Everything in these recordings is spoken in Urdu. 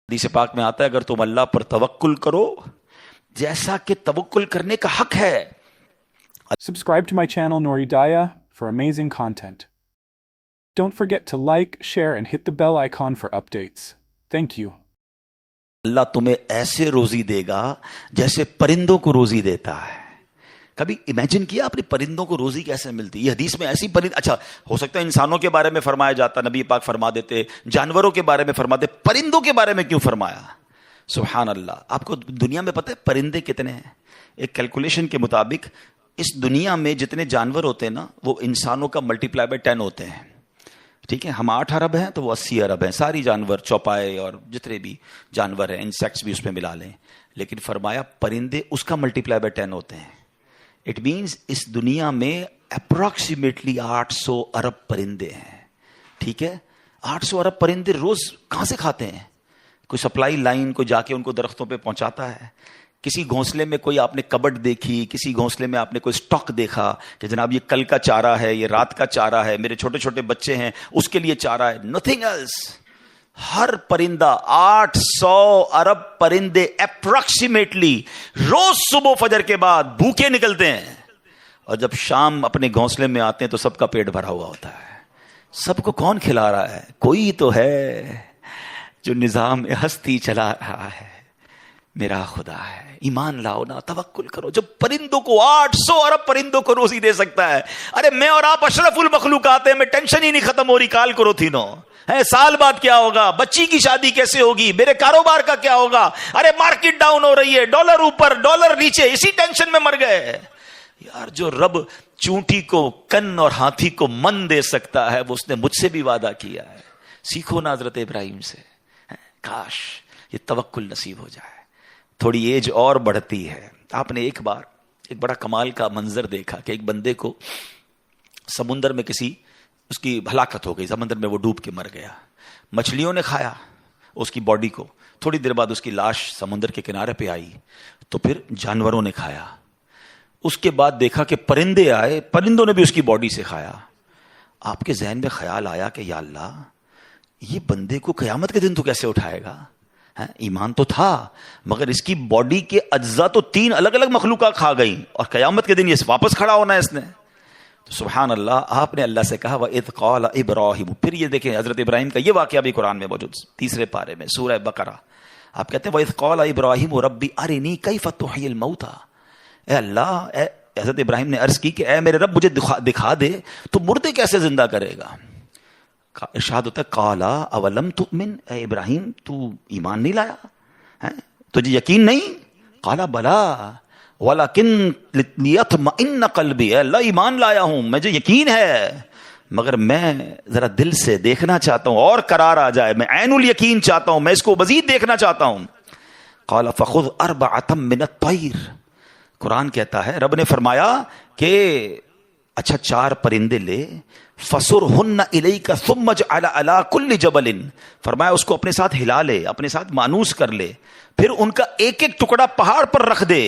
حدیث پاک میں آتا ہے اگر تم اللہ پر توکل کرو جیسا کہ توکل کرنے کا حق ہے. Subscribe to my channel Noor Hidayah for amazing content. Don't forget to like, share and hit the bell icon for updates. Thank you. اللہ تمہیں ایسے روزی دے گا جیسے پرندوں کو روزی دیتا ہے. کبھی امیجن کیا آپ نے پرندوں کو روزی کیسے ملتی؟ یہ حدیث میں ایسی اچھا ہو سکتا ہے انسانوں کے بارے میں فرمایا جاتا، نبی پاک فرما دیتے، جانوروں کے بارے میں فرما دے، پرندوں کے بارے میں کیوں فرمایا؟ سبحان اللہ. آپ کو دنیا میں پتہ ہے پرندے کتنے ہیں؟ ایک کیلکولیشن کے مطابق اس دنیا میں جتنے جانور ہوتے ہیں نا وہ انسانوں کا ملٹیپلائی بائی 10 ہوتے ہیں. ٹھیک ہے، ہم 8 ارب ہیں تو وہ 80 ارب ہیں. ساری جانور، چوپائے اور جتنے بھی جانور ہیں، انسیکٹس بھی اس میں ملا لیں. لیکن فرمایا پرندے اس کا ملٹیپلائی بائی 10 ہوتے ہیں. اٹ مینس اس دنیا میں اپروکسیمیٹلی 800 ارب پرندے ہیں. ٹھیک ہے، 800 ارب پرندے روز کہاں سے کھاتے ہیں؟ کوئی سپلائی لائن کو جا کے ان کو درختوں پہ پہنچاتا ہے. کسی گھونسلے میں کوئی آپ نے کبڈ دیکھی، کسی گھونسلے میں آپ نے کوئی سٹاک دیکھا کہ جناب یہ کل کا چارہ ہے، یہ رات کا چارہ ہے، میرے چھوٹے چھوٹے بچے ہیں اس کے لیے چارہ ہے. Nothing else. ہر پرندہ 800 ارب پرندے اپروکسیمیٹلی روز صبح فجر کے بعد بھوکے نکلتے ہیں، اور جب شام اپنے گھونسلے میں آتے ہیں تو سب کا پیٹ بھرا ہوا ہوتا ہے. سب کو کون کھلا رہا ہے؟ کوئی تو ہے جو نظام ہستی چلا رہا ہے. میرا خدا ہے. ایمان لاؤ نا، توکل کرو. جب پرندوں کو 800 ارب پرندوں کو روزی دے سکتا ہے، ارے میں اور آپ اشرف المخلوقات ہیں، میں ٹینشن ہی نہیں ختم ہو رہی کال کرو تھی نو ہے، سال بعد کیا ہوگا، بچی کی شادی کیسے ہوگی، میرے کاروبار کا کیا ہوگا، ارے مارکیٹ ڈاؤن ہو رہی ہے، ڈالر اوپر ڈالر نیچے، اسی ٹینشن میں مر گئے. یار جو رب چونٹی کو کن اور ہاتھی کو من دے سکتا ہے وہ اس نے مجھ سے بھی وعدہ کیا ہے. سیکھو نا حضرت ابراہیم سے. کاش یہ توکل نصیب ہو جائے. تھوڑی ایج اور بڑھتی ہے. آپ نے ایک بار ایک بڑا کمال کا منظر دیکھا کہ ایک بندے کو سمندر میں اس کی ہلاکت ہو گئی، سمندر میں وہ ڈوب کے مر گیا. مچھلیوں نے کھایا اس کی باڈی کو، تھوڑی دیر بعد اس کی لاش سمندر کے کنارے پہ آئی، تو پھر جانوروں نے کھایا. اس کے بعد دیکھا کہ پرندے آئے، پرندوں نے بھی اس کی باڈی سے کھایا. آپ کے ذہن میں خیال آیا کہ یا اللہ یہ بندے کو قیامت کے دن تو کیسے اٹھائے گا؟ ایمان تو تھا مگر اس کی باڈی کے اجزاء تو 3 الگ الگ مخلوقات کھا گئی، اور قیامت کے دن یہ واپس کھڑا ہونا ہے اس نے. تو سبحان اللہ. آپ نے اللہ سے کہا وَإِذْ قَالَ إِبْرَاهِيمُ. پھر یہ دیکھیں حضرت ابراہیم کا یہ واقعہ بھی قرآن میں موجود 3 پارے میں سورہ بقرہ. آپ کہتے ہیں وَإِذْ قَالَ إِبْرَاهِيمُ رَبِّ أَرِنِي كَيْفَ تُحْيِي الْمَوْتَى. اے اللہ، حضرت ابراہیم نے عرض کی کہ اے میرے رب مجھے دکھا دے تو مردے کیسے زندہ کرے گا. ارشاد ہوتا ہے قَالَ أَوَلَمْ تُؤْمِنْ. اے ابراہیم تو ایمان نہیں لایا؟ تجھے یقین نہیں؟ قَالَ بَلَا وَلَكِنْ لِيَطْمَئِنَّ قَلْبِي. اے اللہ ایمان لایا ہوں، مجھے یقین ہے مگر میں ذرا دل سے دیکھنا چاہتا ہوں اور قرار آ جائے، میں عین الیقین چاہتا ہوں، میں اس کو مزید دیکھنا چاہتا ہوں. قَالَ فَخُذْ أَرْبَعَةً مِّنَ الطَّيْرِ. قرآن کہتا ہے رب نے فرمایا کہ اچھا 4 پرندے لے، فَصُرْهُنَّ إِلَيْكَ ثُمَّ اجْعَلْ عَلَىٰ كُلِّ جَبَلٍ. فرمایا اس کو اپنے ساتھ ہلا لے، اپنے ساتھ مانوس کر لے، پھر ان کا ایک ایک ٹکڑا پہاڑ پر رکھ دے.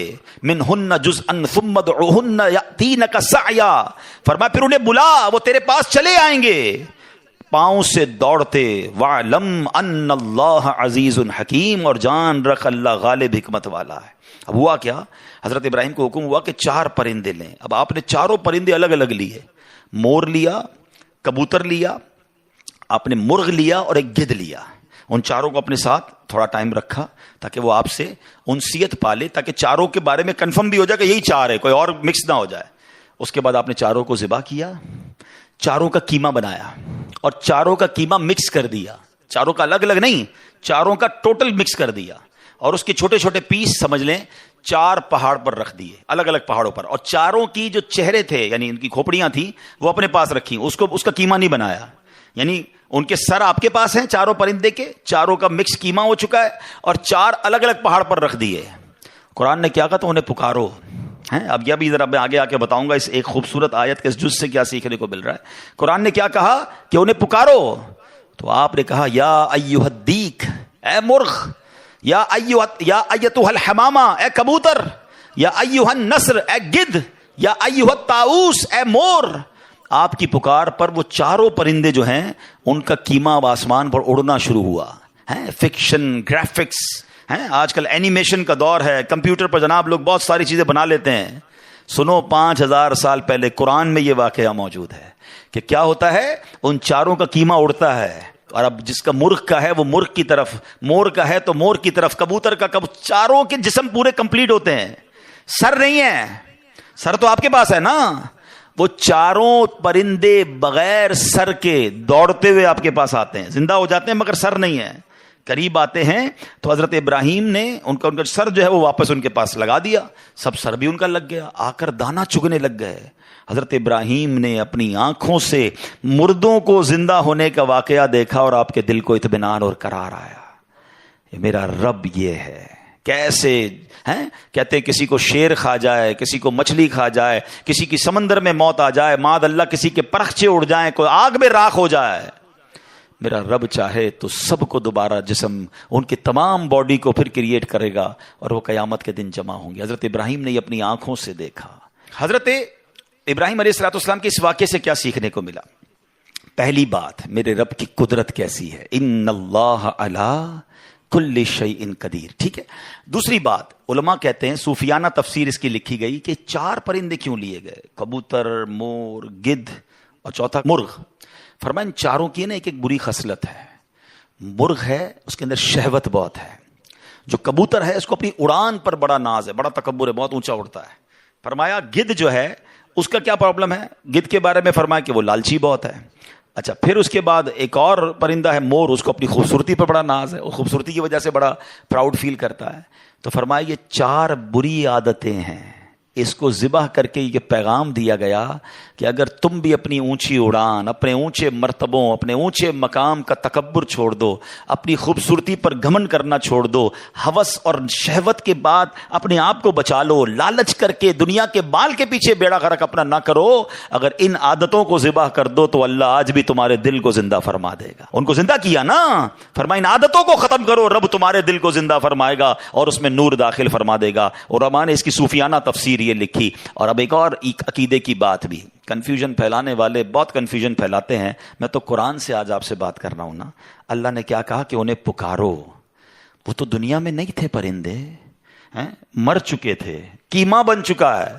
مِنْهُنَّ جُزْءًا ثُمَّ ادْعُهُنَّ يَأْتِينَكَ سَعْيًا. فرمایا پھر انہیں بلا، وہ تیرے پاس چلے آئیں گے پاؤں سے دوڑتے. وَاعْلَمْ أَنَّ اللَّهَ عَزِيزٌ حَكِيمٌ. اور جان رکھ اللہ غالب حکمت والا ہے. اب ہوا کیا، حضرت ابراہیم کو حکم ہوا کہ 4 پرندے لیں. اب آپ نے 4 پرندے الگ الگ لیے. مور لیا، کبوتر لیا، آپ نے مرغ لیا اور ایک گدھ لیا. ان 4 کو اپنے ساتھ تھوڑا ٹائم رکھا تاکہ وہ آپ سے انسیت پالے، تاکہ 4 کے بارے میں کنفرم بھی ہو جائے کہ یہی 4 ہے، کوئی اور مکس نہ ہو جائے. اس کے بعد آپ نے 4 کو ذبح کیا، 4 کا قیمہ بنایا اور 4 کا قیمہ مکس کر دیا. 4 کا الگ الگ نہیں، 4 کا ٹوٹل مکس کر دیا، اور اس کے چھوٹے چھوٹے پیس سمجھ لیں 4 پہاڑ پر رکھ دیے، الگ الگ پہاڑوں پر. اور 4 کی جو چہرے تھے یعنی ان کی کھوپڑیاں تھیں وہ اپنے پاس رکھی. اس کا قیمہ نہیں بنایا، یعنی ان کے سر آپ کے پاس ہیں 4 پرندے کے، 4 کا مکس قیمہ ہو چکا ہے، اور 4 الگ الگ پہاڑ پر رکھ دیے. قرآن نے کیا کہا تو انہیں پکارو. اب یہ بھی ذرا میں آگے آ کے بتاؤں گا اس ایک خوبصورت آیت کے اس جز سے کیا سیکھنے کو مل رہا ہے. قرآن نے کیا کہا کہ انہیں پکارو. تو آپ نے کہا یا ایھا الدیک، اے مرغ، یا ایتھا الحمامہ، اے کبوتر، یا ایھا النسر، اے گدھ، یا ایھا الطاؤس، اے مور. آپ کی پکار پر وہ 4 پرندے جو ہیں ان کا قیمہ اب آسمان پر اڑنا شروع ہوا. فکشن، گرافکس، آج کل اینیمیشن کا دور ہے، کمپیوٹر پر جناب لوگ بہت ساری چیزیں بنا لیتے ہیں. سنو 5000 سال پہلے قرآن میں یہ واقعہ موجود ہے کہ کیا ہوتا ہے، ان چاروں کا کیما اڑتا ہے، اور اب جس کا مرغ کا ہے وہ مرغ کی طرف، مور کا ہے تو مور کی طرف، کبوتر کا چاروں کے جسم پورے کمپلیٹ ہوتے ہیں. سر نہیں ہے، سر تو آپ کے پاس ہے نا. وہ چاروں پرندے بغیر سر کے دوڑتے ہوئے آپ کے پاس آتے ہیں، زندہ ہو جاتے ہیں مگر سر نہیں ہے. قریب آتے ہیں تو حضرت ابراہیم نے ان کا سر جو ہے وہ واپس ان کے پاس لگا دیا، سب سر بھی ان کا لگ گیا، آ کر دانا چگنے لگ گئے. حضرت ابراہیم نے اپنی آنکھوں سے مردوں کو زندہ ہونے کا واقعہ دیکھا اور آپ کے دل کو اطمینان اور قرار آیا. یہ میرا رب یہ ہے. کیسے ہیں کہتے ہیں کسی کو شیر کھا جائے، کسی کو مچھلی کھا جائے، کسی کی سمندر میں موت آ جائے، معاذ اللہ کسی کے پرخچے اڑ جائیں، کوئی آگ میں راکھ ہو جائے، میرا رب چاہے تو سب کو دوبارہ جسم، ان کی تمام باڈی کو پھر کریٹ کرے گا اور وہ قیامت کے دن جمع ہوں گے. حضرت ابراہیم نے یہ اپنی آنکھوں سے دیکھا. حضرت ابراہیم علیہ الصلوۃ والسلام کے اس واقعے سے کیا سیکھنے کو ملا؟ پہلی بات، میرے رب کی قدرت کیسی ہے، ان اللہ علی کل شیء قدیر. ٹھیک ہے. دوسری بات، علماء کہتے ہیں، صوفیانہ تفسیر اس کی لکھی گئی کہ 4 پرندے کیوں لیے گئے، کبوتر، مور، گدھ اور چوتھا مرغ. فرمایا ان چاروں کی نا ایک بری خصلت ہے. مرغ ہے اس کے اندر شہوت بہت ہے. جو کبوتر ہے اس کو اپنی اڑان پر بڑا ناز ہے، بڑا تکبر ہے، بہت اونچا اڑتا ہے. فرمایا گدھ جو ہے اس کا کیا پرابلم ہے، گدھ کے بارے میں فرمایا کہ وہ لالچی بہت ہے. اچھا، پھر اس کے بعد ایک اور پرندہ ہے مور، اس کو اپنی خوبصورتی پر بڑا ناز ہے، اور خوبصورتی کی وجہ سے بڑا پراؤڈ فیل کرتا ہے. تو فرمایا یہ 4 بری عادتیں ہیں. اس کو ذبح کر کے یہ پیغام دیا گیا کہ اگر تم بھی اپنی اونچی اڑان، اپنے اونچے مرتبوں، اپنے اونچے مقام کا تکبر چھوڑ دو، اپنی خوبصورتی پر گھمنڈ کرنا چھوڑ دو، ہوس اور شہوت کے بعد اپنے آپ کو بچا لو، لالچ کر کے دنیا کے بال کے پیچھے بیڑا غرق اپنا نہ کرو، اگر ان عادتوں کو ذبح کر دو تو اللہ آج بھی تمہارے دل کو زندہ فرما دے گا. ان کو زندہ کیا نا، فرمایا ان عادتوں کو ختم کرو، رب تمہارے دل کو زندہ فرمائے گا اور اس میں نور داخل فرما دے گا. اور علماء نے اس کی صوفیانہ تفسیر یہ لکھی. اور اب ایک اور عقیدے کی بات بھی، کنفیوژن پھیلانے والے بہت کنفیوژن پھیلاتے ہیں. میں تو قرآن سے آج آپ سے بات کر رہا ہوں نا. اللہ نے کیا کہا کہ انہیں پکارو. وہ تو دنیا میں نہیں تھے پرندے، مر چکے تھے، کیما بن چکا ہے.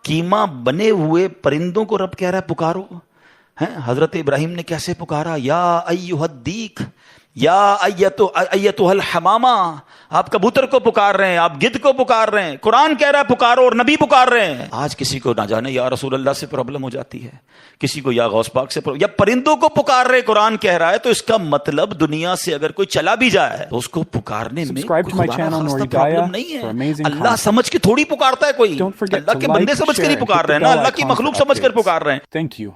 کیما بنے ہوئے پرندوں کو رب کہہ رہا ہے پکارو. حضرت ابراہیم نے کیسے پکارا، یا ایھا الدیک، یا ایتھا الحمامہ. آپ کبوتر کو پکار رہے ہیں، آپ گدھ کو پکار رہے ہیں، قرآن کہہ رہا ہے پکارو اور نبی پکار رہے ہیں. آج کسی کو نہ جانے یا رسول اللہ سے پرابلم ہو جاتی ہے، کسی کو یا غوث پاک سے یا پرندوں کو پکار رہے قرآن کہہ رہا ہے. تو اس کا مطلب دنیا سے اگر کوئی چلا بھی جائے تو اس کو پکارنے میں پرابلم نہیں ہے. اللہ سمجھ کے تھوڑی پکارتا ہے کوئی، اللہ کے بندے سمجھ کر ہی پکار رہے ہیں نا، اللہ کی مخلوق سمجھ کر پکار رہے ہیں. Thank you.